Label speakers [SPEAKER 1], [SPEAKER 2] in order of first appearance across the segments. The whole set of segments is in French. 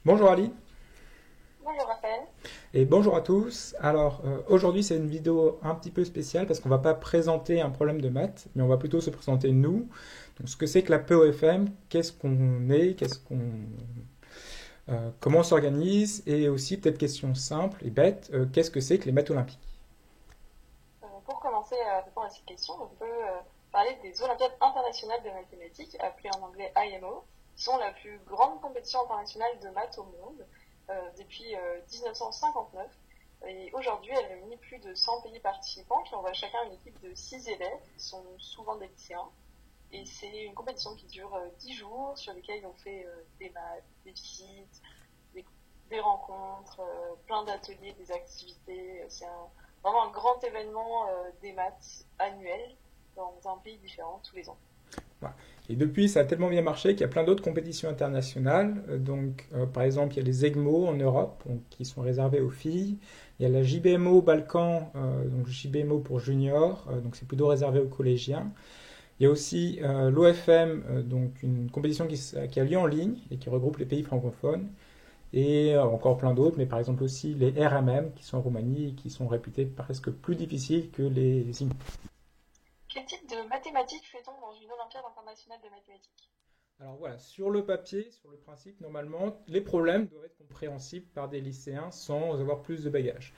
[SPEAKER 1] Bonjour Ali
[SPEAKER 2] Bonjour Raphaël.
[SPEAKER 1] et bonjour à tous. Alors aujourd'hui c'est une vidéo un petit peu spéciale parce qu'on va pas présenter un problème de maths, mais on va plutôt se présenter nous. Donc ce que c'est que la POFM, qu'est-ce qu'on est, comment on s'organise et aussi peut-être question simple et bête, qu'est-ce que c'est que les maths olympiques?
[SPEAKER 2] Pour commencer à répondre à cette question, on peut parler des Olympiades internationales de mathématiques, appelées en anglais IMO, qui sont la plus grande compétition internationale de maths au monde depuis 1959. Et aujourd'hui, elle réunit plus de 100 pays participants qui envoient chacun une équipe de 6 élèves, qui sont souvent des lycéens. Et c'est une compétition qui dure 10 jours, sur lesquels on fait des maths, des visites, des, des rencontres, plein d'ateliers, des activités. Vraiment un grand événement des maths annuel dans un pays différent tous les ans.
[SPEAKER 1] Voilà. Et depuis, ça a tellement bien marché qu'il y a plein d'autres compétitions internationales. Par exemple, il y a les EGMO en Europe, donc, qui sont réservées aux filles. Il y a la JBMO Balkan, donc JBMO pour junior, donc c'est plutôt réservé aux collégiens. Il y a aussi l'OFM, donc une compétition qui a lieu en ligne et qui regroupe les pays francophones. Et encore plein d'autres, mais par exemple aussi les RMM qui sont en Roumanie et qui sont réputés presque plus difficiles que les IMO.
[SPEAKER 2] Quel type de mathématiques fait-on dans une Olympiade internationale de mathématiques?
[SPEAKER 1] Alors voilà, sur le papier, sur le principe, normalement, les problèmes doivent être compréhensibles par des lycéens sans avoir plus de bagages.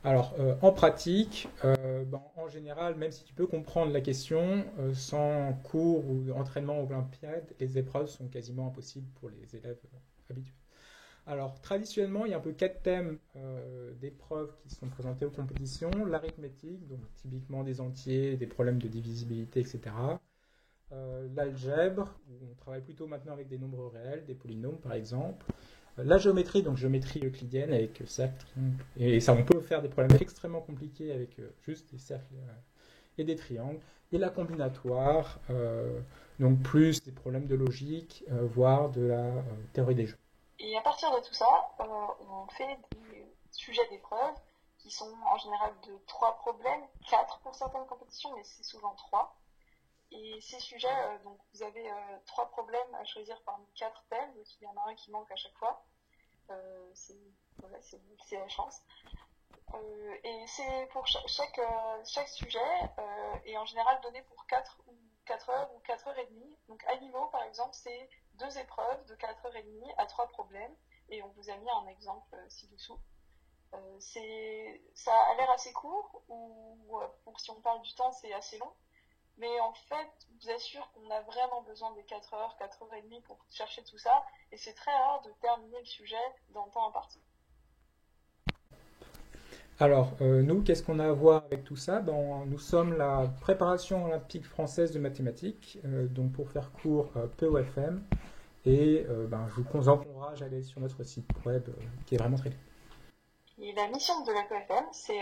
[SPEAKER 1] Alors, en pratique, en général, même si tu peux comprendre la question, sans cours ou entraînement olympiade, les épreuves sont quasiment impossibles pour les élèves habitués. Alors, traditionnellement, il y a un peu quatre thèmes d'épreuves qui sont présentés aux compétitions. L'arithmétique, donc typiquement des entiers, des problèmes de divisibilité, etc. L'algèbre, où on travaille plutôt maintenant avec des nombres réels, des polynômes par exemple. La géométrie, donc géométrie euclidienne avec cercles, triangles. Et ça, on peut faire des problèmes extrêmement compliqués avec juste des cercles et des triangles. Et la combinatoire, donc plus des problèmes de logique, voire de la théorie des jeux.
[SPEAKER 2] Et à partir de tout ça, on fait des sujets d'épreuve qui sont en général de 3 problèmes, 4 pour certaines compétitions, mais c'est souvent 3. Et ces sujets, donc vous avez 3 problèmes à choisir parmi 4 thèmes, donc il y en a un qui manque à chaque fois. C'est voilà, c'est la chance. Et c'est pour chaque sujet est en général donné pour 4 heures ou 4 heures et demie. Donc à l'IMO, par exemple, c'est 2 épreuves de 4 heures et demie à 3 problèmes. Et on vous a mis un exemple ci-dessous. Ça a l'air assez court, ou pour si on parle du temps, c'est assez long. Mais en fait, je vous assure qu'on a vraiment besoin des 4 heures et demie pour chercher tout ça. Et c'est très rare de terminer le sujet dans le temps imparti.
[SPEAKER 1] Alors, nous, qu'est-ce qu'on a à voir avec tout ça? Nous sommes la préparation olympique française de mathématiques, donc pour faire court, POFM. Et je vous encourage à aller sur notre site web qui est vraiment très bien.
[SPEAKER 2] Et la mission de la l'EPFM, c'est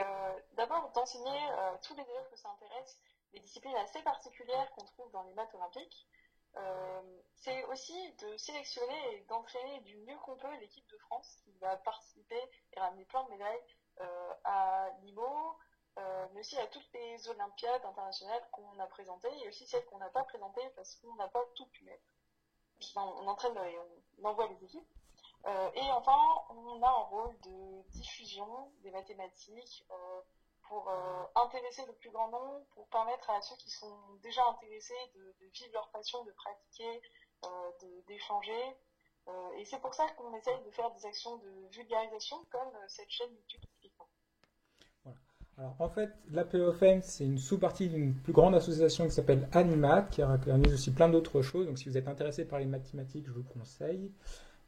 [SPEAKER 2] d'abord d'enseigner tous les élèves que ça intéresse des disciplines assez particulières qu'on trouve dans les maths olympiques. C'est aussi de sélectionner et d'entraîner du mieux qu'on peut l'équipe de France qui va participer et ramener plein de médailles à l'IMO, mais aussi à toutes les Olympiades internationales qu'on a présentées et aussi celles qu'on n'a pas présentées parce qu'on n'a pas tout pu mettre. Enfin, on entraîne et on envoie les équipes. Et enfin, on a un rôle de diffusion des mathématiques pour intéresser le plus grand nombre, pour permettre à ceux qui sont déjà intéressés de vivre leur passion, de pratiquer, d'échanger. Et c'est pour ça qu'on essaye de faire des actions de vulgarisation comme cette chaîne YouTube typiquement.
[SPEAKER 1] Voilà. Alors, en fait, la POFM, c'est une sous-partie d'une plus grande association qui s'appelle Animat, qui organise aussi plein d'autres choses. Donc, si vous êtes intéressé par les mathématiques, je vous conseille.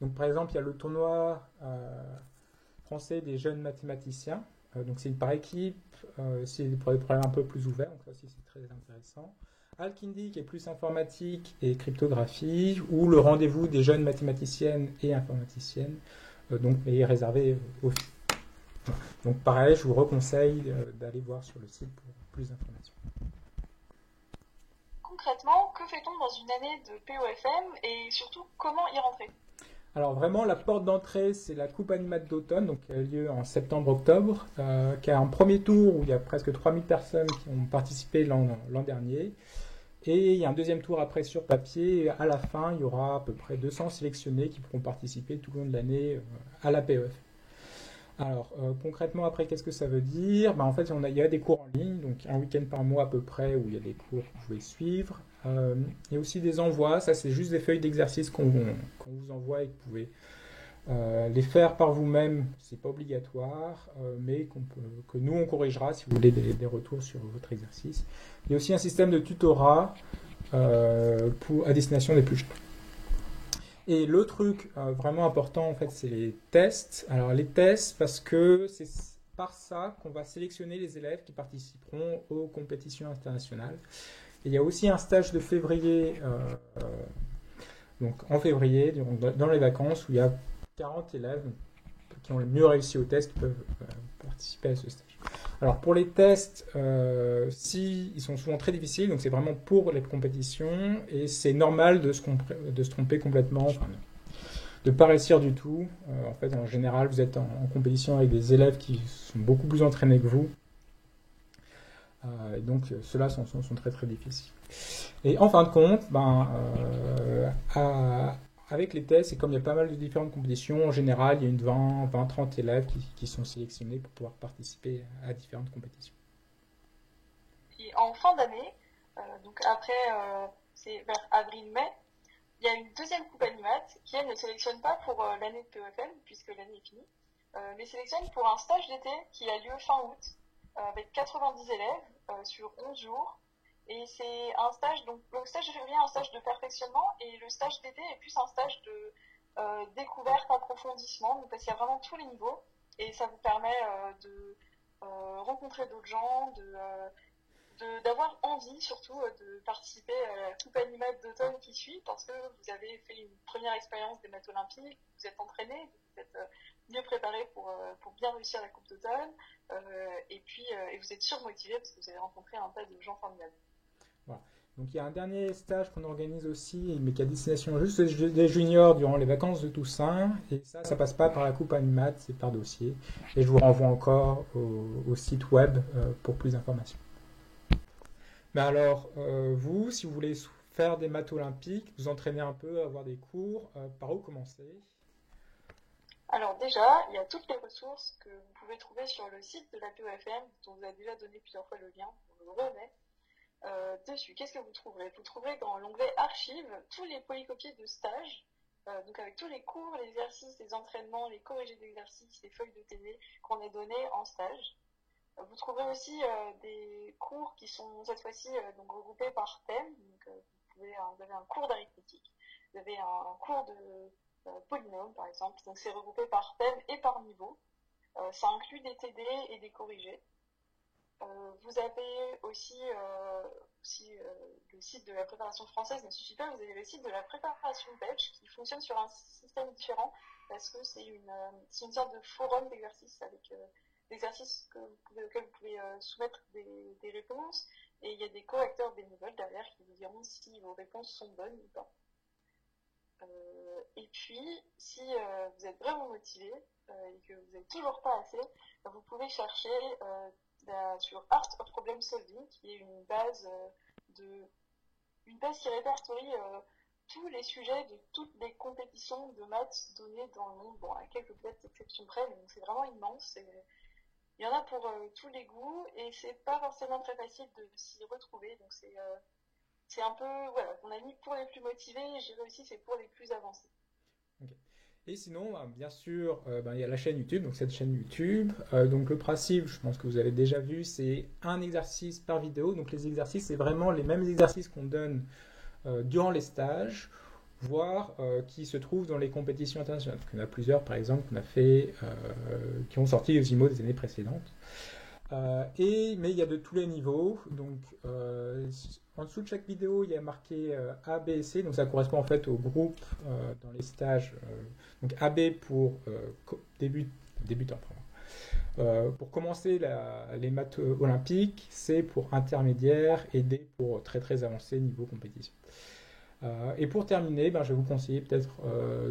[SPEAKER 1] Donc, par exemple, il y a le tournoi français des jeunes mathématiciens. Donc, c'est par équipe, c'est pour des problèmes un peu plus ouverts. Donc, ça aussi, c'est très intéressant. Alkindi, qui est plus informatique et cryptographie, ou le rendez-vous des jeunes mathématiciennes et informaticiennes, donc, est réservé aux filles. Donc, pareil, je vous reconseille d'aller voir sur le site pour plus d'informations.
[SPEAKER 2] Concrètement, que fait-on dans une année de POFM et surtout comment y rentrer?
[SPEAKER 1] Alors vraiment, la porte d'entrée, c'est la Coupe Animate d'automne, donc qui a lieu en septembre-octobre, qui a un premier tour où il y a presque 3000 personnes qui ont participé l'an dernier. Et il y a un deuxième tour après sur papier. Et à la fin, il y aura à peu près 200 sélectionnés qui pourront participer tout au long de l'année à la PEF. Alors, concrètement, après, qu'est-ce que ça veut dire? En fait, il y a des cours en ligne, donc un week-end par mois à peu près, où il y a des cours que vous pouvez suivre. Il y a aussi des envois, ça c'est juste des feuilles d'exercice qu'on vous envoie et que vous pouvez les faire par vous-même, c'est pas obligatoire, mais que nous on corrigera si vous voulez des retours sur votre exercice. Il y a aussi un système de tutorat à destination des plus jeunes. Et le truc vraiment important, en fait, c'est les tests. Alors, les tests, parce que c'est par ça qu'on va sélectionner les élèves qui participeront aux compétitions internationales. Et il y a aussi un stage de février, donc en février, dans les vacances, où il y a 40 élèves qui ont le mieux réussi au test qui peuvent participer à ce stage. Alors pour les tests, ils sont souvent très difficiles, donc c'est vraiment pour les compétitions, et c'est normal de se tromper complètement, enfin, de ne pas réussir du tout. En fait, en général, vous êtes en compétition avec des élèves qui sont beaucoup plus entraînés que vous, donc ceux-là sont très très difficiles. Et en fin de compte, avec les tests, et comme il y a pas mal de différentes compétitions, en général, il y a une 20-30 élèves qui sont sélectionnés pour pouvoir participer à différentes compétitions.
[SPEAKER 2] Et en fin d'année, donc après, c'est vers avril-mai, il y a une deuxième coupe Animat qui, elle, ne sélectionne pas pour l'année de PEFM, puisque l'année est finie, mais sélectionne pour un stage d'été qui a lieu fin août, avec 90 élèves sur 11 jours. Et c'est un stage, donc le stage de février est un stage de perfectionnement et le stage d'été est plus un stage de découverte, approfondissement, donc parce qu'il y a vraiment tous les niveaux et ça vous permet de rencontrer d'autres gens, d'avoir envie surtout de participer à la coupe Animat d'automne qui suit parce que vous avez fait une première expérience des maths olympiques, vous êtes entraîné, vous êtes mieux préparé pour bien réussir la coupe d'automne et vous êtes surmotivé parce que vous avez rencontré un tas de gens formidables.
[SPEAKER 1] Voilà. Donc il y a un dernier stage qu'on organise aussi, mais qui a destination juste des juniors durant les vacances de Toussaint. Et ça passe pas par la coupe Animat, c'est par dossier. Et je vous renvoie encore au site web pour plus d'informations. Mais alors, vous, si vous voulez faire des maths olympiques, vous entraîner un peu, avoir des cours, par où commencer?
[SPEAKER 2] Alors déjà, il y a toutes les ressources que vous pouvez trouver sur le site de la PEFM, dont on vous a déjà donné plusieurs fois le lien, on le remet. Dessus, qu'est-ce que vous trouverez? Vous trouverez dans l'onglet Archives tous les polycopiés de stage, donc avec tous les cours, les exercices, les entraînements, les corrigés d'exercices, les feuilles de TV qu'on a données en stage. Vous trouverez aussi des cours qui sont cette fois-ci donc regroupés par thème. Donc, vous avez un cours d'arithmétique, vous avez un cours de polynôme par exemple, donc c'est regroupé par thème et par niveau. Ça inclut des TD et des corrigés. Vous avez aussi, le site de la préparation française ne suffit pas, vous avez le site de la préparation belge qui fonctionne sur un système différent parce que c'est une sorte de forum d'exercices avec d'exercices auxquels vous pouvez soumettre des réponses et il y a des correcteurs bénévoles derrière qui vous diront si vos réponses sont bonnes ou pas. Et puis, si vous êtes vraiment motivé et que vous n'êtes toujours pas assez, vous pouvez chercher sur Art of Problem Solving, qui est une base qui répertorie tous les sujets de toutes les compétitions de maths données dans le monde. Bon, à quelques peut-être exceptions près, mais c'est vraiment immense. Il y en a pour tous les goûts et c'est pas forcément très facile de s'y retrouver. Donc c'est un peu, voilà, on a mis pour les plus motivés et j'ai réussi, c'est pour les plus avancés.
[SPEAKER 1] Okay. Et sinon, bien sûr, il y a la chaîne YouTube, donc cette chaîne YouTube. Donc le principe, je pense que vous avez déjà vu, c'est un exercice par vidéo. Donc les exercices, c'est vraiment les mêmes exercices qu'on donne durant les stages, voire qui se trouvent dans les compétitions internationales. Donc, il y en a plusieurs, par exemple, qu'on a fait, qui ont sorti aux IMO des années précédentes. Mais il y a de tous les niveaux. Donc en dessous de chaque vidéo, il y a marqué A, B et C. Donc ça correspond en fait au groupe dans les stages. Donc AB pour débutant. Pour commencer les maths olympiques, C pour intermédiaire et D pour très très avancé niveau compétition. Et pour terminer, je vais vous conseiller peut-être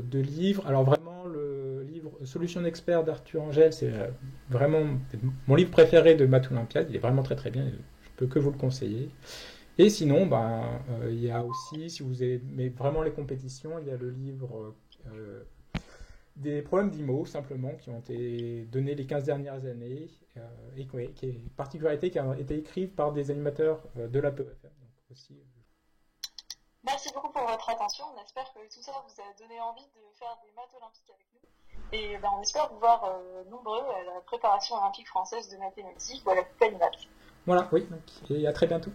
[SPEAKER 1] deux livres. Alors vraiment, le livre Solutions d'experts d'Arthur Angel, c'est vraiment mon livre préféré de maths olympiade. Il est vraiment très très bien. Je peux que vous le conseiller. Et sinon, il y a aussi, si vous aimez vraiment les compétitions, il y a le livre des problèmes d'IMO, simplement, qui ont été donnés les 15 dernières années, et qui est particularité qui a été écrit par des animateurs de la PEFM. Donc aussi,
[SPEAKER 2] Merci beaucoup pour votre attention. On espère que tout ça vous a donné envie de faire des maths olympiques avec nous. Et on espère vous voir nombreux à la préparation olympique française de mathématiques ou à la Coupe Animate.
[SPEAKER 1] voilà, oui, donc, et à très bientôt.